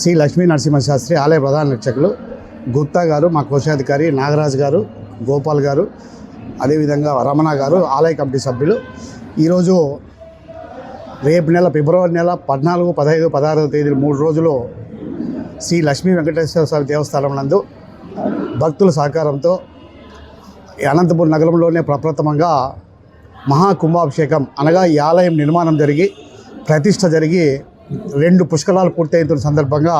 శ్రీ లక్ష్మీ నరసింహశాస్త్రి ఆలయ ప్రధాన అర్చకులు గుప్తా గారు, మా కోశాధికారి నాగరాజు గారు, గోపాల్ గారు, అదేవిధంగా రమణ గారు, ఆలయ కమిటీ సభ్యులు ఈరోజు రేపు నెల ఫిబ్రవరి నెల 14, 15, 16వ తేదీలు 3 రోజులు శ్రీ లక్ష్మీ వెంకటేశ్వర స్వామి దేవస్థానం నందు భక్తుల సహకారంతో అనంతపురం నగరంలోనే ప్రప్రథమంగా మహాకుంభాభిషేకం అనగా ఈ ఆలయం నిర్మాణం జరిగి ప్రతిష్ట జరిగి 2 పుష్కరాలు పూర్తయిన సందర్భంగా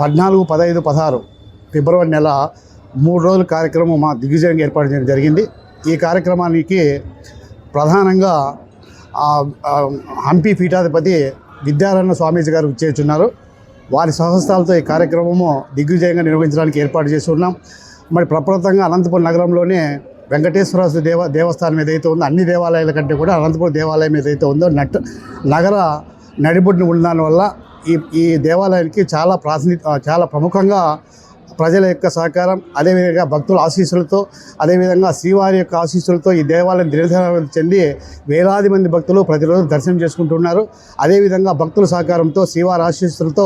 14, 15, 16 ఫిబ్రవరి నెల 3 రోజుల కార్యక్రమం మా దిగ్విజయంగా ఏర్పాటు చేయడం జరిగింది. ఈ కార్యక్రమానికి ప్రధానంగా హంపి పీఠాధిపతి విద్యారణ్య స్వామీజీ గారు చేస్తున్నారు. వారి సహస్తాలతో ఈ కార్యక్రమము దిగ్విజయంగా నిర్వహించడానికి ఏర్పాటు చేసి ఉన్నాం. మరి ప్రప్రథమంగా అనంతపురం నగరంలోనే వెంకటేశ్వర దేవస్థానం ఏదైతే ఉందో అన్ని దేవాలయాల కంటే కూడా అనంతపురం దేవాలయం ఏదైతే ఉందో నగర నడిబొడ్డున ఉండడం వల్ల ఈ దేవాలయానికి చాలా ప్రముఖంగా ప్రజల యొక్క సహకారం, అదేవిధంగా భక్తుల ఆశీస్సులతో, అదేవిధంగా శ్రీవారి యొక్క ఆశీస్సులతో ఈ దేవాలయం దినదినాభివృద్ధి చెంది వేలాది మంది భక్తులు ప్రతిరోజు దర్శనం చేసుకుంటున్నారు. అదేవిధంగా భక్తుల సహకారంతో శ్రీవారి ఆశీస్సులతో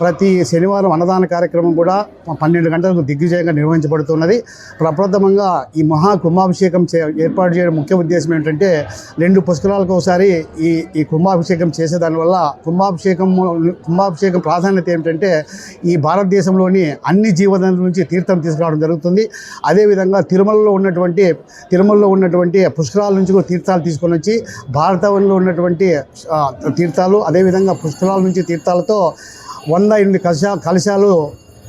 ప్రతి శనివారం అన్నదాన కార్యక్రమం కూడా 12 గంటలకు దిగ్విజయంగా నిర్వహించబడుతున్నది. ప్రప్రథమంగా ఈ మహాకుంభాభిషేకం ఏర్పాటు చేయడం ముఖ్య ఉద్దేశం ఏంటంటే 2 పుష్కరాలకు ఒకసారి ఈ కుంభాభిషేకం చేసేదానివల్ల కుంభాభిషేకం ప్రాధాన్యత ఏమిటంటే ఈ భారతదేశంలోని అన్ని జీవనదుల నుంచి తీర్థం తీసుకురావడం జరుగుతుంది. అదేవిధంగా తిరుమలలో ఉన్నటువంటి పుష్కరాల నుంచి కూడా తీర్థాలు తీసుకొని వచ్చి భారతంలో ఉన్నటువంటి తీర్థాలు, అదేవిధంగా పుష్కరాల నుంచి తీర్థాలతో 108 కలశాలు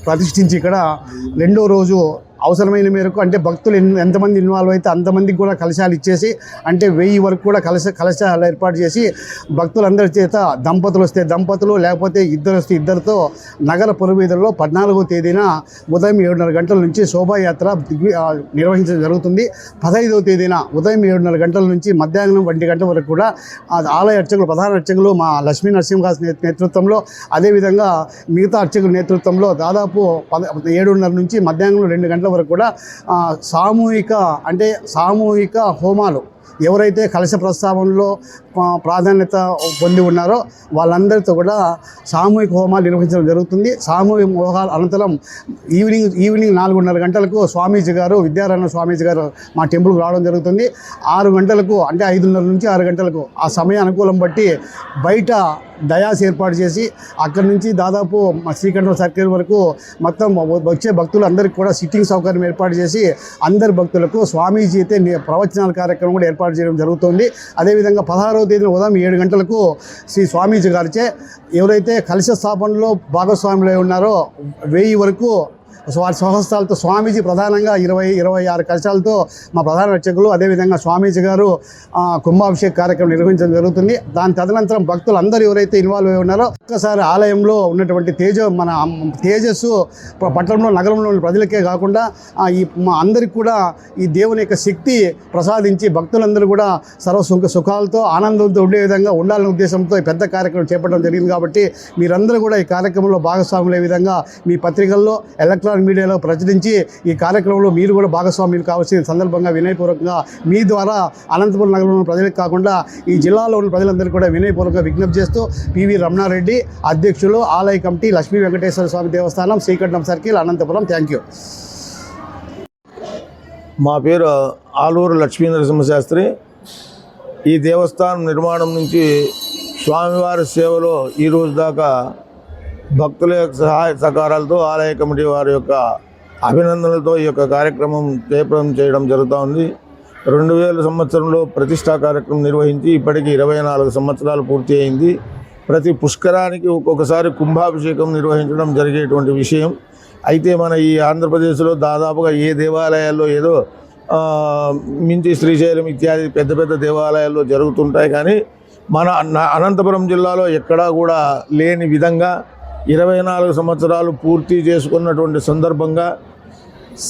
ప్రతిష్ఠించి ఇక్కడ 2వ రోజు అవసరమైన మేరకు అంటే భక్తులు ఎంతమంది ఇన్వాల్వ్ అయితే అంతమందికి కూడా కలశాలు ఇచ్చేసి అంటే 1000 వరకు కూడా కలశాలు ఏర్పాటు చేసి భక్తులందరి చేత దంపతులు వస్తే దంపతులు, లేకపోతే ఇద్దరు వస్తే ఇద్దరితో నగర పురవీధుల్లో 14వ తేదీన ఉదయం 7:30 గంటల నుంచి శోభాయాత్ర నిర్వహించడం జరుగుతుంది. 15వ తేదీన ఉదయం 7:30 గంటల నుంచి మధ్యాహ్నం 1 గంటల వరకు కూడా ఆలయ అర్చకులు, ప్రధాన అర్చకులు మా లక్ష్మీ నరసింహ నేతృత్వంలో, అదేవిధంగా మిగతా అర్చకుల నేతృత్వంలో దాదాపు 7:30 నుంచి మధ్యాహ్నం 2 గంటల వరకు కూడా సామూహిక హోమాలు ఎవరైతే కలశ ప్రస్తావనలో ప్రాధాన్యత పొంది ఉన్నారో వాళ్ళందరితో కూడా సామూహిక హోమాలు నిర్వహించడం జరుగుతుంది. సామూహిక హోమాల అనంతరం ఈవినింగ్ 4:30 గంటలకు స్వామీజీ గారు, విద్యారణ్య స్వామీజీ గారు మా టెంపుల్కి రావడం జరుగుతుంది. 6 గంటలకు అంటే 5:30 నుంచి 6 గంటలకు ఆ సమయ అనుకూలం బట్టి బయట డయాస్ ఏర్పాటు చేసి అక్కడి నుంచి దాదాపు శ్రీకంఠం సర్కిల్ వరకు మొత్తం వచ్చే భక్తులందరికీ కూడా సిట్టింగ్ సౌకర్యం ఏర్పాటు చేసి అందరి భక్తులకు స్వామీజీ అయితే ప్రవచనాల కార్యక్రమం కూడా ఏర్పాటు చేయడం జరుగుతుంది. అదేవిధంగా 16వ తేదీన ఉదయం 7 గంటలకు శ్రీ స్వామీజీ గారిచే ఎవరైతే కలశ స్థాపనలో భాగస్వాములై ఉన్నారో 1000 వరకు వారి స్వహస్తాలతో స్వామీజీ ప్రధానంగా 26 కలశాలతో మా ప్రధాన అర్చకులు, అదేవిధంగా స్వామీజీ గారు కుంభాభిషేక కార్యక్రమం నిర్వహించడం జరుగుతుంది. దాని తదనంతరం భక్తులు అందరూ ఎవరైతే ఇన్వాల్వ్ అయి ఉన్నారో ఒక్కసారి ఆలయంలో ఉన్నటువంటి తేజస్సు పట్టణంలో నగరంలోని ప్రజలకే కాకుండా అందరికీ కూడా ఈ దేవుని యొక్క శక్తి ప్రసాదించి భక్తులందరూ కూడా సుఖాలతో ఆనందంతో ఉండే విధంగా ఉండాలనే ఉద్దేశంతో ఈ పెద్ద కార్యక్రమం చేపట్టడం జరిగింది. కాబట్టి మీరందరూ కూడా ఈ కార్యక్రమంలో భాగస్వాములే విధంగా మీ పత్రికల్లో, ఎలక్ట్రానిక్ మీడియాలో ప్రచురించి ఈ కార్యక్రమంలో మీరు కూడా భాగస్వామ్యులు కావాల్సిన సందర్భంగా వినయపూర్వకంగా మీ ద్వారా అనంతపురం నగరంలో ప్రజలకు కాకుండా ఈ జిల్లాలో ఉన్న ప్రజలందరికీ కూడా వినయపూర్వకంగా విజ్ఞప్తి చేస్తూ పివి రమణారెడ్డి, అధ్యక్షులు, ఆలయ committee, Lakshmi Venkateswara Swami Devasthanam, Srikantam circle, Anantapuram. Thank you. మా పేరు ఆలూరు లక్ష్మీ నరసింహశాస్త్రి. ఈ దేవస్థానం నిర్మాణం నుంచి స్వామివారి సేవలో ఈరోజు దాకా భక్తుల యొక్క సహాయ సహకారాలతో ఆలయ కమిటీ వారి యొక్క అభినందనలతో ఈ యొక్క కార్యక్రమం జయప్రదం చేయడం జరుగుతూ ఉంది. 2000 సంవత్సరంలో ప్రతిష్టా కార్యక్రమం నిర్వహించి ఇప్పటికీ 24 సంవత్సరాలు పూర్తి అయింది. ప్రతి పుష్కరానికి ఒక్కొక్కసారి కుంభాభిషేకం నిర్వహించడం జరిగేటువంటి విషయం. అయితే మన ఈ ఆంధ్రప్రదేశ్లో దాదాపుగా ఏ దేవాలయాల్లో ఏదో మించి శ్రీశైలం ఇత్యాది పెద్ద పెద్ద దేవాలయాల్లో జరుగుతుంటాయి. కానీ మన అనంతపురం జిల్లాలో ఎక్కడా కూడా లేని విధంగా 24 సంవత్సరాలు పూర్తి చేసుకున్నటువంటి సందర్భంగా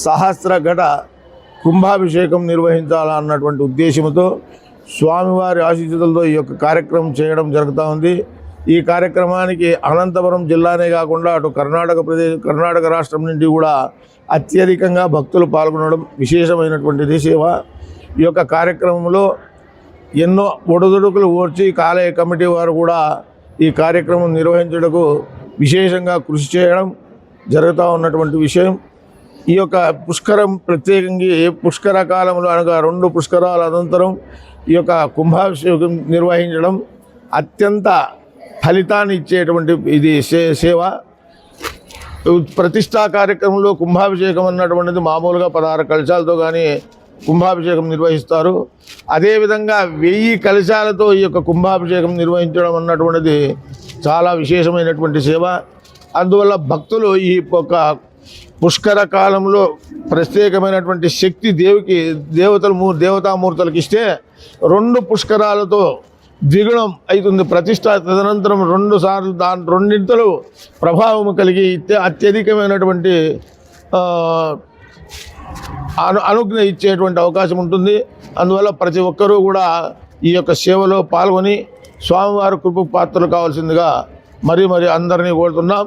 సహస్రఘట కుంభాభిషేకం నిర్వహించాలన్నటువంటి ఉద్దేశంతో స్వామివారి ఆశీస్సులతో ఈ యొక్క కార్యక్రమం చేయడం జరుగుతూ ఉంది. ఈ కార్యక్రమానికి అనంతపురం జిల్లానే కాకుండా అటు కర్ణాటక రాష్ట్రం నుండి కూడా అత్యధికంగా భక్తులు పాల్గొనడం విశేషమైనటువంటిది సేవ. ఈ యొక్క కార్యక్రమంలో ఎన్నో ఒడిదుడుకులు ఓర్చి ఆలయ కమిటీ వారు కూడా ఈ కార్యక్రమం నిర్వహించుటకు విశేషంగా కృషి చేయడం జరుగుతూ ఉన్నటువంటి విషయం. ఈ యొక్క పుష్కరం ప్రత్యేకంగా పుష్కర కాలంలో అనగా 2 పుష్కరాల అనంతరం ఈ యొక్క కుంభాభిషేకం నిర్వహించడం అత్యంత ఫలితాన్ని ఇచ్చేటువంటి ఇది సేవ. ప్రతిష్టా కార్యక్రమంలో కుంభాభిషేకం అన్నటువంటిది మామూలుగా 16 కలశాలతో కానీ కుంభాభిషేకం నిర్వహిస్తారు. అదేవిధంగా 1000 కలశాలతో ఈ యొక్క కుంభాభిషేకం నిర్వహించడం అన్నటువంటిది చాలా విశేషమైనటువంటి సేవ. అందువల్ల భక్తులు ఈ యొక్క పుష్కర కాలంలో ప్రత్యేకమైనటువంటి శక్తి దేవతామూర్తులకు ఇస్తే 2 పుష్కరాలతో ద్విగుణం అవుతుంది ప్రతిష్ట. తదనంతరం 2 సార్లు దాని 2 ప్రభావం కలిగి అత్యధికమైనటువంటి అనుజ్ఞ ఇచ్చేటువంటి అవకాశం ఉంటుంది. అందువల్ల ప్రతి ఒక్కరూ కూడా ఈ యొక్క సేవలో పాల్గొని స్వామివారి కృపకు పాత్రలు కావాల్సిందిగా మరీ అందరినీ కోరుతున్నాం.